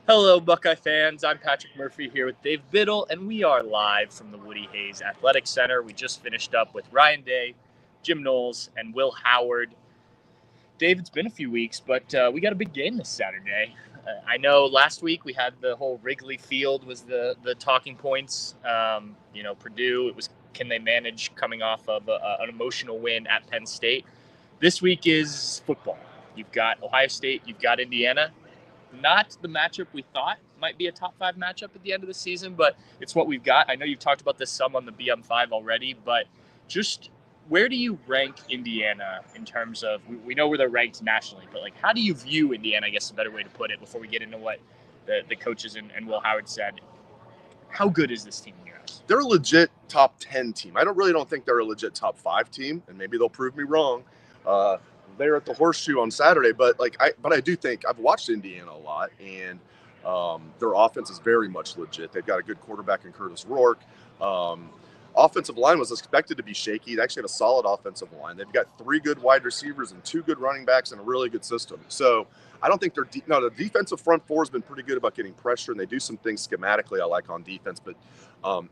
Hello, Buckeye fans. I'm Patrick Murphy here with Dave Biddle, and we are live from the Woody Hayes Athletic Center. We just finished up with Ryan Day, Jim Knowles, and Will Howard. Dave, it's been a few weeks, but we got a big game this Saturday. I know last week we had the whole Wrigley Field was the talking points. Purdue, it was can they manage coming off of an emotional win at Penn State. This week is football. You've got Ohio State, you've got Indiana. Not the matchup we thought might be a top 5 matchup at the end of the season, but it's what we've got. I know you've talked about this some on the BM5 already, but just where do you rank Indiana in terms of, we know where they're ranked nationally, but like how do you view Indiana, I guess is a better way to put it, before we get into what the coaches and Will Howard said. How good is this team in your eyes? They're a legit top 10 team. I don't think they're a legit top 5 team, and maybe they'll prove me wrong. They're at the Horseshoe on Saturday, but I do think I've watched Indiana a lot, and their offense is very much legit. They've got a good quarterback in Curtis Rourke. Offensive line was expected to be shaky. They actually had a solid offensive line. They've got 3 good wide receivers and 2 good running backs and a really good system. So I don't think the defensive front 4 has been pretty good about getting pressure, and they do some things schematically I like on defense, but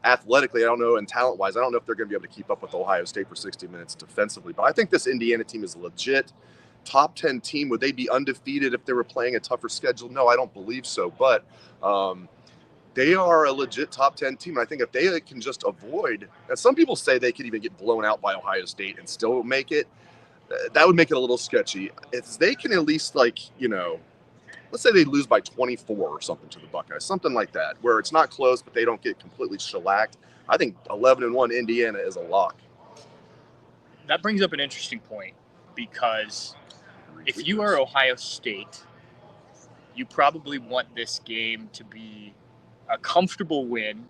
athletically, I don't know, and talent-wise, I don't know if they're going to be able to keep up with Ohio State for 60 minutes defensively. But I think this Indiana team is a legit top 10 team. Would they be undefeated if they were playing a tougher schedule? No, I don't believe so. But they are a legit top 10 team. And I think if they can just avoid, and some people say they could even get blown out by Ohio State and still make it, that would make it a little sketchy. If they can at least, let's say they lose by 24 or something to the Buckeyes, something like that, where it's not close, but they don't get completely shellacked. I think 11-1 Indiana is a lock. That brings up an interesting point, because if you are Ohio State, you probably want this game to be a comfortable win,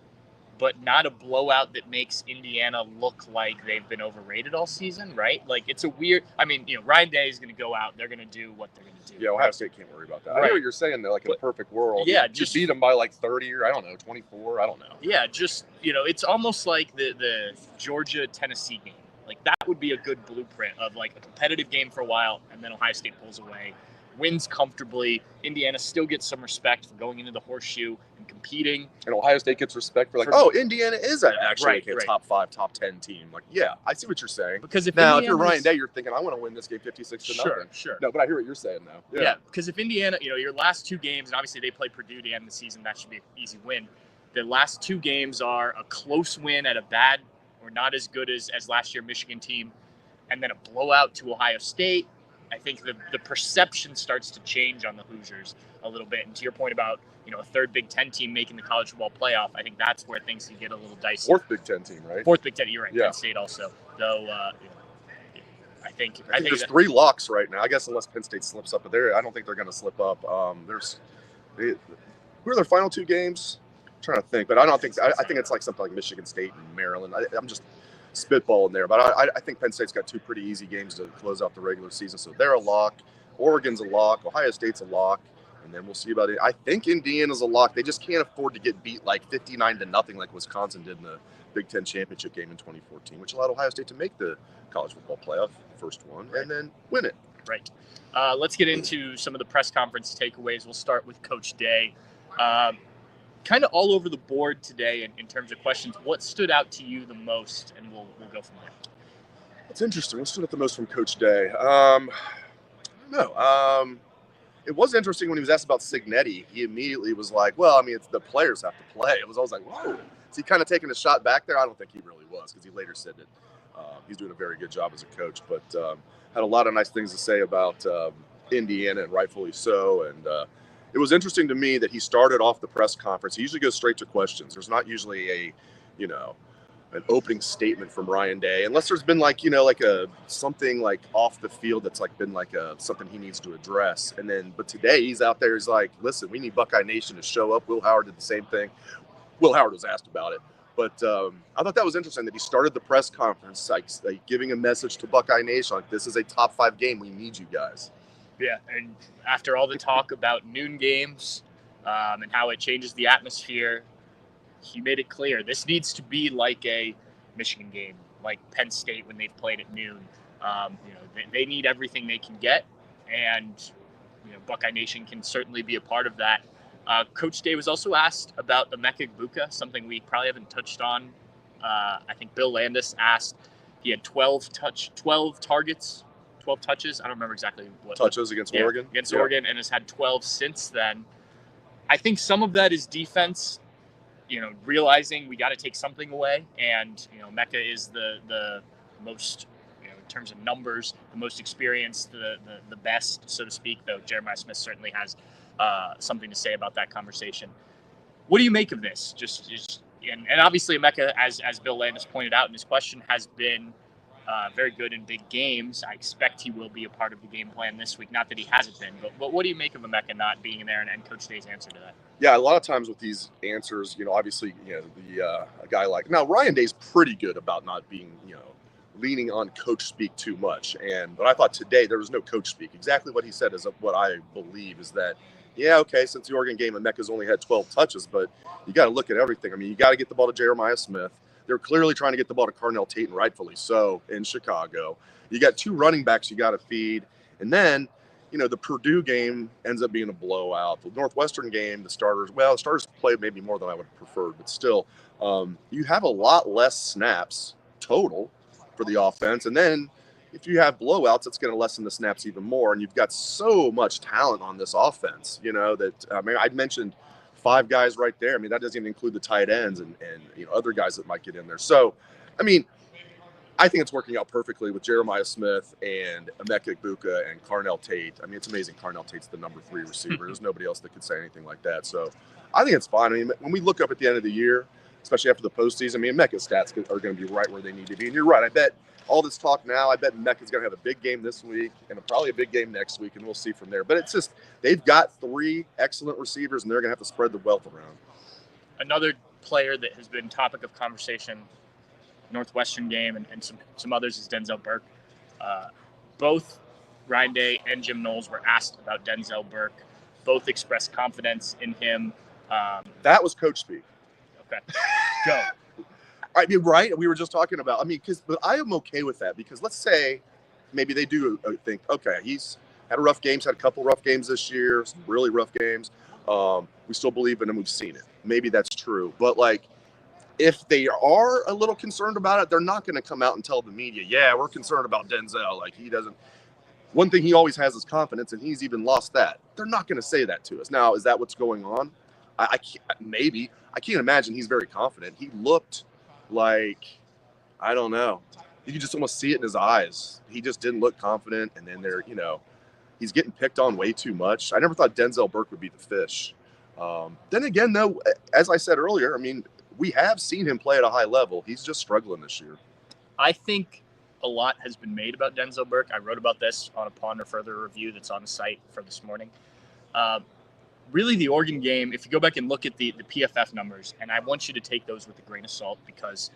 but not a blowout that makes Indiana look like they've been overrated all season, right? Like, it's a weird – Ryan Day is going to go out. They're going to do what they're going to do. Yeah, Ohio State can't worry about that. Right. I know what you're saying, though, in a perfect world. Yeah, just beat them by, 30 or, 24. I don't know. Yeah, it's almost like the Georgia-Tennessee game. Like, that would be a good blueprint of, a competitive game for a while, and then Ohio State pulls away, wins comfortably. Indiana still gets some respect for going into the Horseshoe and competing. And Ohio State gets respect for Indiana is actually a top 5, top 10 team. I see what you're saying. Because if you're Ryan Day, you're thinking, I want to win this game 56-0. Sure. No, but I hear what you're saying now. Yeah, because if Indiana, your last 2 games, and obviously they play Purdue to end the season, that should be an easy win. The last 2 games are a close win at a bad or not as good as last year Michigan team, and then a blowout to Ohio State. I think the perception starts to change on the Hoosiers a little bit. And to your point about, a third Big Ten team making the college football playoff, I think that's where things can get a little dicey. 4th Big Ten team, right? 4th Big Ten, you're right. Yeah. Penn State also. Though, I think there's 3 locks right now. I guess unless Penn State slips up, but I don't think they're going to slip up. Who are their final 2 games? I'm trying to think, but I don't think. I think it's something like Michigan State and Maryland. I'm just spitballing there, but I think Penn State's got 2 pretty easy games to close out the regular season, so they're a lock. Oregon's a lock. Ohio State's a lock, and then we'll see about it. I think Indiana's a lock. They just can't afford to get beat 59-0 like Wisconsin did in the Big Ten championship game in 2014, which allowed Ohio State to make the college football playoff, first one, and then win it. Right. Let's get into some of the press conference takeaways. We'll start with Coach Day. Kind of all over the board today in terms of questions. What stood out to you the most? And we'll go from there. That's interesting. What stood out the most from Coach Day? I don't know. It was interesting when he was asked about Signetti. He immediately was like, well, it's the players have to play. It was always like, whoa. Is he kind of taking a shot back there? I don't think he really was, because he later said that he's doing a very good job as a coach. But had a lot of nice things to say about Indiana, and rightfully so. And it was interesting to me that he started off the press conference. He usually goes straight to questions. There's not usually an opening statement from Ryan Day, unless there's been something off the field that's been something he needs to address. But today he's out there. He's like, listen, we need Buckeye Nation to show up. Will Howard did the same thing. Will Howard was asked about it. But I thought that was interesting that he started the press conference giving a message to Buckeye Nation, this is a top 5 game. We need you guys. Yeah, and after all the talk about noon games and how it changes the atmosphere, he made it clear this needs to be like a Michigan game, like Penn State when they've played at noon. They need everything they can get, and Buckeye Nation can certainly be a part of that. Coach Day was also asked about the Emeka Egbuka, something we probably haven't touched on. I think Bill Landis asked. He had 12 targets, 12 touches. I don't remember exactly what touches against Oregon. Against Oregon, and has had 12 since then. I think some of that is defense, realizing we got to take something away, and Emeka is the most, in terms of numbers, the most experienced, the best, so to speak. Though Jeremiah Smith certainly has something to say about that conversation. What do you make of this? And obviously Emeka, as Bill Landis pointed out in his question, has been very good in big games. I expect he will be a part of the game plan this week. Not that he hasn't been, but what do you make of Emeka not being in there and Coach Day's answer to that? Yeah, a lot of times with these answers, obviously, a guy like now Ryan Day's pretty good about not being, leaning on coach speak too much. But I thought today there was no coach speak. Exactly what he said is what I believe is that, yeah, okay, since the Oregon game, Emeka's only had 12 touches, but you got to look at everything. I mean, you got to get the ball to Jeremiah Smith. They're clearly trying to get the ball to Carnell Tate, and rightfully so, in Chicago. You got 2 running backs you got to feed. And then, the Purdue game ends up being a blowout. The Northwestern game, the starters played maybe more than I would have preferred, but still, you have a lot less snaps total for the offense. And then if you have blowouts, it's going to lessen the snaps even more. And you've got so much talent on this offense, I mentioned 5 guys right there. I mean, that doesn't even include the tight ends and other guys that might get in there. So, I think it's working out perfectly with Jeremiah Smith and Emeka Egbuka and Carnell Tate. I mean, it's amazing Carnell Tate's the number 3 receiver. There's nobody else that could say anything like that. So I think it's fine. I mean, when we look up at the end of the year, especially after the postseason, Emeka's stats are going to be right where they need to be. And you're right. I bet all this talk now, I bet Emeka's going to have a big game this week and probably a big game next week, and we'll see from there. But it's just they've got 3 excellent receivers, and they're going to have to spread the wealth around. Another player that has been topic of conversation, Northwestern game, and some others, is Denzel Burke. Both Ryan Day and Jim Knowles were asked about Denzel Burke. Both expressed confidence in him. That was coach speak. Okay, go. I mean, right? We were just talking about. But I am okay with that because let's say maybe they do think, okay, he's had a rough games, had a couple rough games this year, some really rough games. We still believe in him. We've seen it. Maybe that's true, but if they are a little concerned about it, they're not going to come out and tell the media, yeah, we're concerned about Denzel. He doesn't. One thing he always has is confidence, and he's even lost that. They're not going to say that to us. Now, is that what's going on? I can't imagine he's very confident. He looked like, I don't know. You could just almost see it in his eyes. He just didn't look confident, and then he's getting picked on way too much. I never thought Denzel Burke would be the fish. Then again, though, as I said earlier, we have seen him play at a high level. He's just struggling this year. I think a lot has been made about Denzel Burke. I wrote about this on a Ponder Further review that's on the site for this morning. Really, the Oregon game, if you go back and look at the PFF numbers, and I want you to take those with a grain of salt because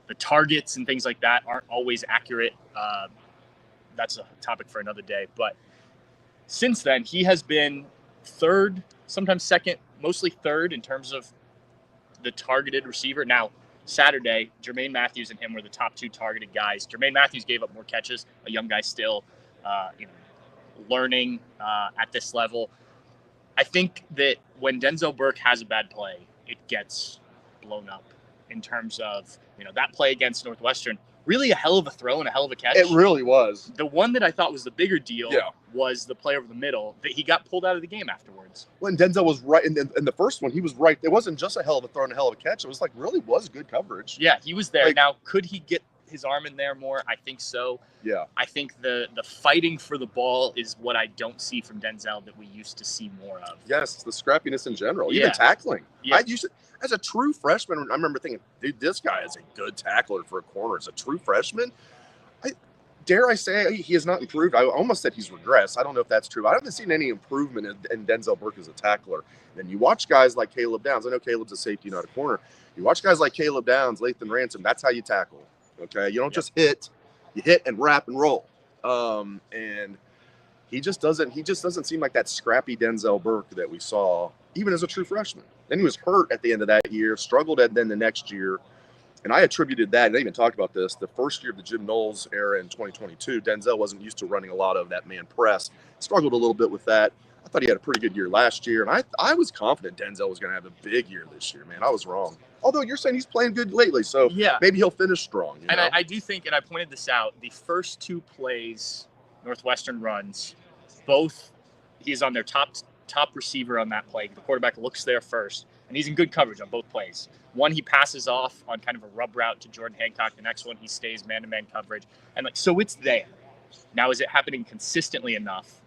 the targets and things like that aren't always accurate. That's a topic for another day. But since then, he has been 3rd, sometimes 2nd, mostly 3rd in terms of the targeted receiver. Now, Saturday, Jermaine Matthews and him were the top 2 targeted guys. Jermaine Matthews gave up more catches, a young guy still, learning at this level. I think that when Denzel Burke has a bad play, it gets blown up in terms of, that play against Northwestern. Really a hell of a throw and a hell of a catch. It really was. The one that I thought was the bigger deal was the play over the middle that he got pulled out of the game afterwards. When Denzel was right in the first one, he was right. It wasn't just a hell of a throw and a hell of a catch. It was really was good coverage. Yeah, he was there. Now, could he get his arm in there more? I think so. Yeah. I think the fighting for the ball is what I don't see from Denzel that we used to see more of. Yes, the scrappiness in general, even tackling. Yeah. As a true freshman, I remember thinking, dude, this guy is a good tackler for a corner. As a true freshman, dare I say he has not improved. I almost said he's regressed. I don't know if that's true. I haven't seen any improvement in Denzel Burke as a tackler. And you watch guys like Caleb Downs. I know Caleb's a safety, not a corner. You watch guys like Caleb Downs, Lathan Ransom. That's how you tackle. Okay, you don't just hit. You hit and wrap and roll. And he just doesn't seem like that scrappy Denzel Burke that we saw even as a true freshman. Then he was hurt at the end of that year, struggled then the next year. And I attributed that, and they even talked about this, the first year of the Jim Knowles era in 2022, Denzel wasn't used to running a lot of that man press. Struggled a little bit with that. I thought he had a pretty good year last year, and I was confident Denzel was going to have a big year this year, man. I was wrong. Although you're saying he's playing good lately, so Yeah. maybe he'll finish strong. You know? And I do think, and I pointed this out, the first 2 plays Northwestern runs, both he's on their top receiver on that play. The quarterback looks there first, and he's in good coverage on both plays. One, he passes off on kind of a rub route to Jordan Hancock. The next one, he stays man-to-man coverage. And so it's there. Now, is it happening consistently enough?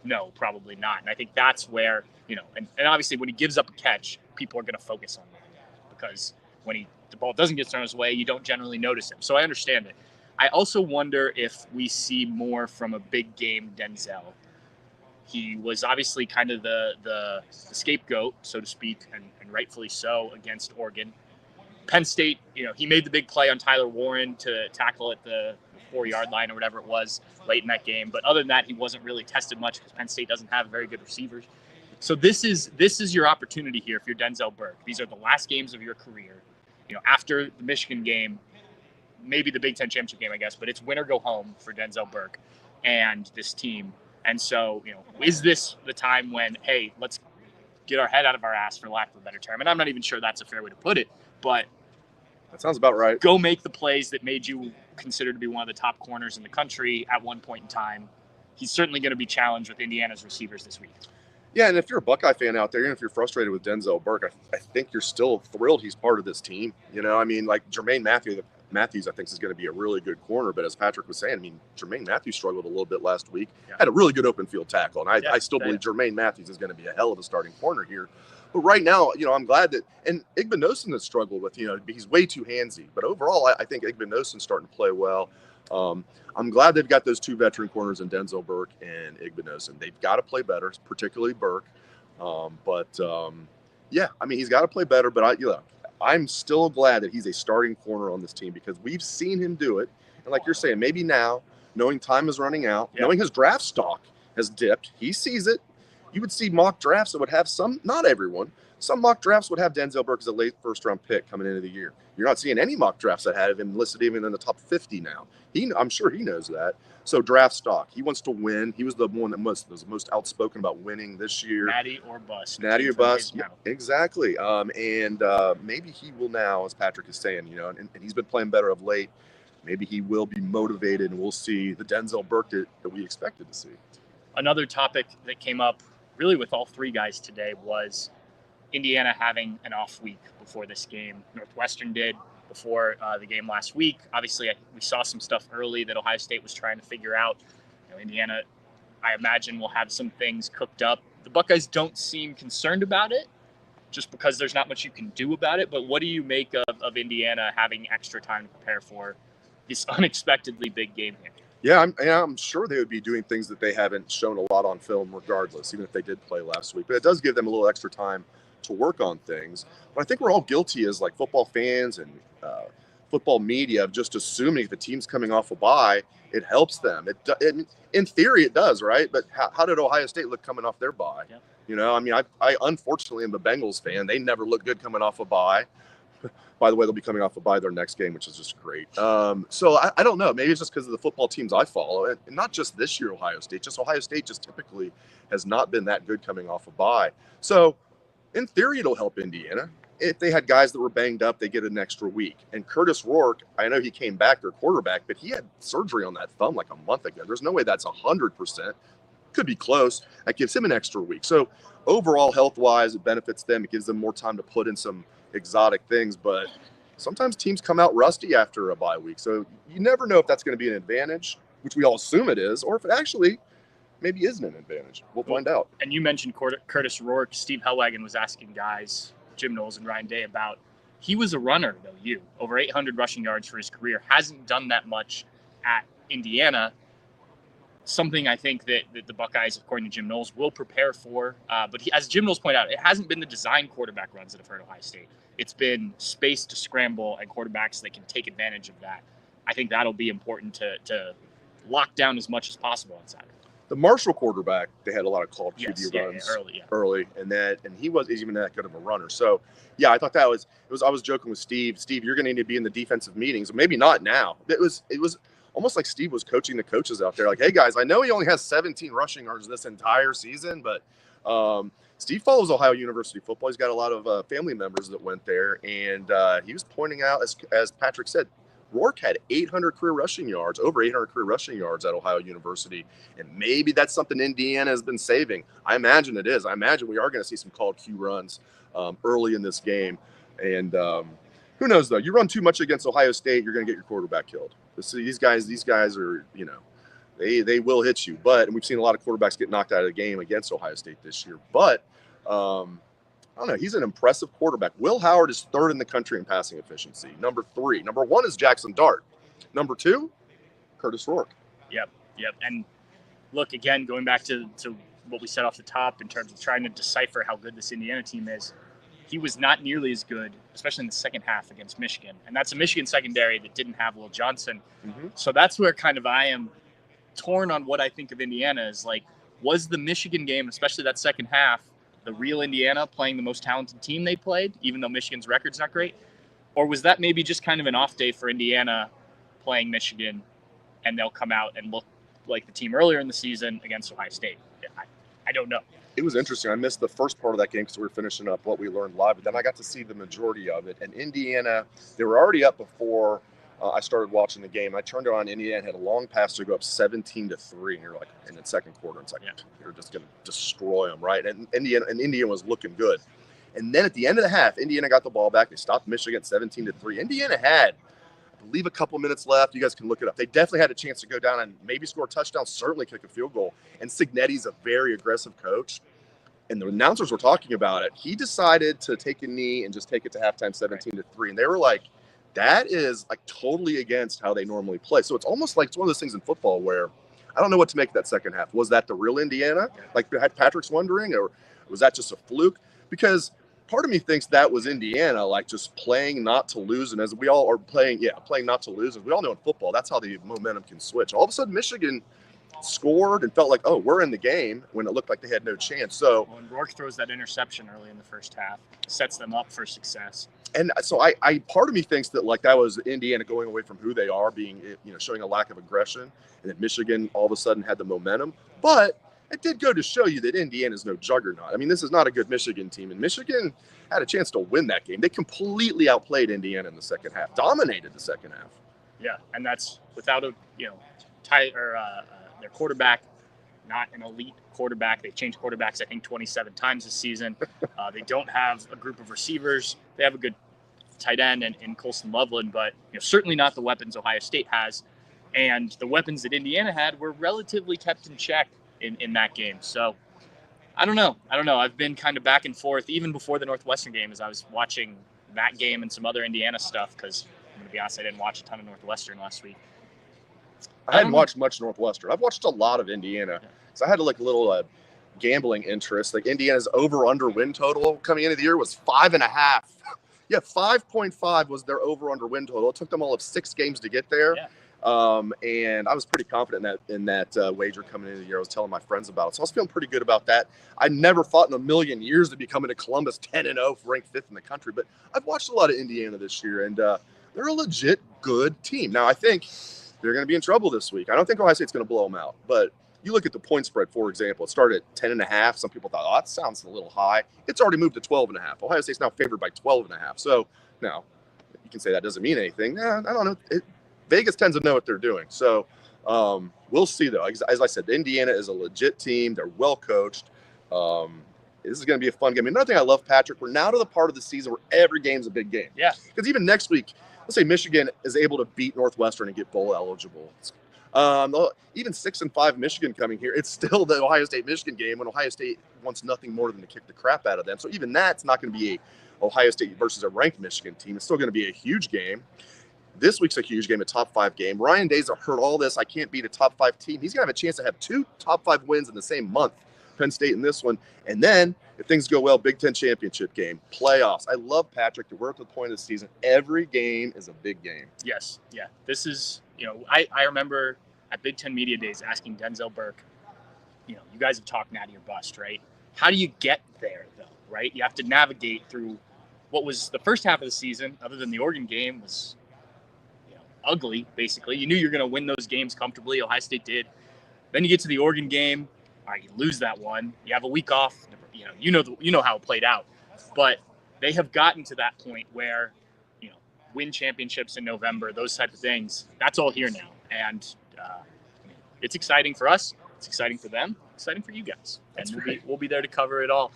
No, probably not. And I think that's where, and obviously when he gives up a catch, people are going to focus on that because when the ball doesn't get thrown his way, you don't generally notice him. So I understand it. I also wonder if we see more from a big game Denzel. He was obviously kind of the scapegoat, so to speak, and rightfully so against Oregon. Penn State, he made the big play on Tyler Warren to tackle at the 4-yard line or whatever it was late in that game. But other than that, he wasn't really tested much because Penn State doesn't have very good receivers. So this is your opportunity here if you're Denzel Burke. These are the last games of your career. After the Michigan game, maybe the Big Ten championship game, I guess, but it's win or go home for Denzel Burke and this team. And so, is this the time when, hey, let's get our head out of our ass, for lack of a better term? And I'm not even sure that's a fair way to put it, but that sounds about right. Go make the plays that made you considered to be one of the top corners in the country at one point in time. He's certainly going to be challenged with Indiana's receivers this week. Yeah, and if you're a Buckeye fan out there, even if you're frustrated with Denzel Burke, I think you're still thrilled he's part of this team. I mean, like Jermaine Matthews, I think, is going to be a really good corner. But as Patrick was saying, I mean, Jermaine Matthews struggled a little bit last week. Yeah. Had a really good open field tackle. And I still believe Jermaine Matthews is going to be a hell of a starting corner here. But right now, I'm glad that – and Igbinosun has struggled with, he's way too handsy. But overall, I think Igbinosun's starting to play well. I'm glad they've got those 2 veteran corners in Denzel Burke and Igbinosun. They've got to play better, particularly Burke. Yeah, I mean, he's got to play better. But I'm still glad that he's a starting corner on this team because we've seen him do it. And like you're saying, maybe now, knowing time is running out, knowing his draft stock has dipped, he sees it. You would see mock drafts that would have some, not everyone, some mock drafts would have Denzel Burke as a late first-round pick coming into the year. You're not seeing any mock drafts that have him listed even in the top 50 now. I'm sure he knows that. So draft stock. He wants to win. He was the one that was most outspoken about winning this year. Natty or bust. Natty or bust. Yeah, exactly. Maybe he will now, as Patrick is saying, and he's been playing better of late. Maybe he will be motivated, and we'll see the Denzel Burke that we expected to see. Another topic that came up really with all 3 guys today was Indiana having an off week before this game. Northwestern did before the game last week. Obviously, we saw some stuff early that Ohio State was trying to figure out. Indiana, I imagine, will have some things cooked up. The Buckeyes don't seem concerned about it just because there's not much you can do about it. But what do you make of Indiana having extra time to prepare for this unexpectedly big game here? Yeah, I'm sure they would be doing things that they haven't shown a lot on film regardless, even if they did play last week. But it does give them a little extra time to work on things. But I think we're all guilty as like football fans and football media of just assuming if a team's coming off a bye, it helps them. In theory, it does, right? But how did Ohio State look coming off their bye? Yeah. I mean, I unfortunately am a Bengals fan. They never look good coming off a bye. By the way, they'll be coming off a bye their next game, which is just great. So I don't know. Maybe it's just because of the football teams I follow. And not just this year, Ohio State. Just Ohio State just typically has not been that good coming off a bye. So in theory, it'll help Indiana. If they had guys that were banged up, they get an extra week. And Curtis Rourke, I know he came back, their quarterback, but he had surgery on that thumb like a month ago. There's no way that's 100%. Could be close. That gives him an extra week. So overall, health-wise, it benefits them. It gives them more time to put in some exotic things. But sometimes teams come out rusty after a bye week. So you never know if that's going to be an advantage, which we all assume it is, or if it actually maybe isn't an advantage. We'll find out. And you mentioned Curtis Rourke. Steve Hellwagon was asking guys, Jim Knowles and Ryan Day, about he was a runner, though, over 800 rushing yards for his career. Hasn't done that much at Indiana. Something I think that the Buckeyes, according to Jim Knowles, will prepare for. But as Jim Knowles pointed out, it hasn't been the design quarterback runs that have hurt Ohio State. It's been space to scramble and quarterbacks that can take advantage of that. I think that'll be important to lock down as much as possible on Saturday. The Marshall quarterback, they had a lot of called QB runs early, and he wasn't even that good of a runner. So, yeah, I thought I was joking with Steve. Steve, you're going to need to be in the defensive meetings. Maybe not now. It was almost like Steve was coaching the coaches out there. Like, hey, guys, I know he only has 17 rushing yards this entire season, but Steve follows Ohio University football. He's got a lot of family members that went there, and he was pointing out, as Patrick said, Rourke had 800 career rushing yards, over 800 career rushing yards at Ohio University, and maybe that's something Indiana has been saving. I imagine it is. I imagine we are going to see some called Q runs early in this game, and who knows, though? You run too much against Ohio State, you're going to get your quarterback killed. These guys are, they will hit you. But, and we've seen a lot of quarterbacks get knocked out of the game against Ohio State this year. But, I don't know. He's an impressive quarterback. Will Howard is third in the country in passing efficiency. Number 3. Number 1 is Jackson Dart. Number 2, Curtis Rourke. Yep. And look, again, going back to what we said off the top in terms of trying to decipher how good this Indiana team is, he was not nearly as good, especially in the second half against Michigan. And that's a Michigan secondary that didn't have Will Johnson. Mm-hmm. So that's where kind of I am torn on what I think of Indiana is like, was the Michigan game, especially that second half, the real Indiana playing the most talented team they played, even though Michigan's record's not great? Or was that maybe just kind of an off day for Indiana playing Michigan, and they'll come out and look like the team earlier in the season against Ohio State? I don't know. It was interesting. I missed the first part of that game because we were finishing up what we learned live, but then I got to see the majority of it. And Indiana, they were already up before I started watching the game. I turned it on. Indiana had a long pass to go up 17-3, and you're like, in the second quarter, it's like, you're just going to destroy them, right? And Indiana was looking good. And then at the end of the half, Indiana got the ball back. They stopped Michigan 17-3. Indiana had, I believe, a couple minutes left. You guys can look it up. They definitely had a chance to go down and maybe score a touchdown, certainly kick a field goal. And Cignetti's a very aggressive coach. And the announcers were talking about it. He decided to take a knee and just take it to halftime 17-3. And they were like, that is like totally against how they normally play. So it's almost like it's one of those things in football where I don't know what to make of that second half. Was that the real Indiana? Like Patrick's wondering, or was that just a fluke? Because part of me thinks that was Indiana, like just playing not to lose. And as we all are playing not to lose. As we all know in football, that's how the momentum can switch. All of a sudden, Michigan scored and felt like, oh, we're in the game, when it looked like they had no chance. So when Rourke throws that interception early in the first half, sets them up for success. And so I part of me thinks that like that was Indiana going away from who they are, being, showing a lack of aggression, and that Michigan all of a sudden had the momentum. But it did go to show you that Indiana's no juggernaut. I mean, this is not a good Michigan team, and Michigan had a chance to win that game. They completely outplayed Indiana in the second half, dominated the second half. Yeah, and that's without their quarterback, not an elite quarterback. They've changed quarterbacks, I think, 27 times this season. They don't have a group of receivers. They have a good tight end in Colston Loveland, but certainly not the weapons Ohio State has. And the weapons that Indiana had were relatively kept in check in that game. So I don't know. I've been kind of back and forth, even before the Northwestern game, as I was watching that game and some other Indiana stuff, because I'm going to be honest, I didn't watch a ton of Northwestern last week. I hadn't watched much Northwestern. I've watched a lot of Indiana. So I had a little gambling interest. Like Indiana's over-under win total coming into the year was 5.5. Yeah, 5.5 was their over-under win total. It took them all of 6 games to get there. Yeah. And I was pretty confident in that wager coming into the year. I was telling my friends about it. So I was feeling pretty good about that. I never thought in a million years to be coming to Columbus 10-0, ranked 5th in the country. But I've watched a lot of Indiana this year, and they're a legit good team. Now, I think they're going to be in trouble this week. I don't think Ohio State's going to blow them out. But you look at the point spread, for example. It started at 10.5. Some people thought, that sounds a little high. It's already moved to 12.5. Ohio State's now favored by 12.5. So now you can say that doesn't mean anything. I don't know. Vegas tends to know what they're doing. So we'll see, though. As I said, Indiana is a legit team. They're well coached. This is going to be a fun game. Another thing I love, Patrick, we're now to the part of the season where every game's a big game. Yeah. Because even next week, let's say Michigan is able to beat Northwestern and get bowl eligible. Even 6-5 Michigan coming here, it's still the Ohio State-Michigan game when Ohio State wants nothing more than to kick the crap out of them. So even that's not going to be a Ohio State versus a ranked Michigan team. It's still going to be a huge game. This week's a huge game, a top 5 game. Ryan Day's heard all this. I can't beat a top 5 team. He's going to have a chance to have 2 top 5 wins in the same month. Penn State in this one. And then, if things go well, Big Ten championship game, playoffs. I love, Patrick, that we're at the point of the season. Every game is a big game. Yes. Yeah. This is, I remember at Big Ten Media Days asking Denzel Burke, you guys have talked natty or bust, right? How do you get there, though, right? You have to navigate through what was the first half of the season, other than the Oregon game, was ugly, basically. You knew you were going to win those games comfortably. Ohio State did. Then you get to the Oregon game. All right, you lose that one. You have a week off. You know how it played out. But they have gotten to that point where, win championships in November, those type of things. That's all here now, and it's exciting for us. It's exciting for them. Exciting for you guys, and we'll be there to cover it all.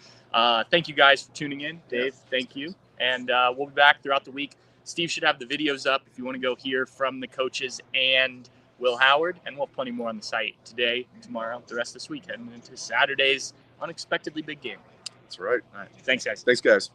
Thank you guys for tuning in, Dave. Thank you, and we'll be back throughout the week. Steve should have the videos up if you want to go hear from the coaches and Will Howard, and we'll have plenty more on the site today, tomorrow, the rest of this week, heading into Saturday's unexpectedly big game. That's right. All right. Thanks, guys. Thanks, guys.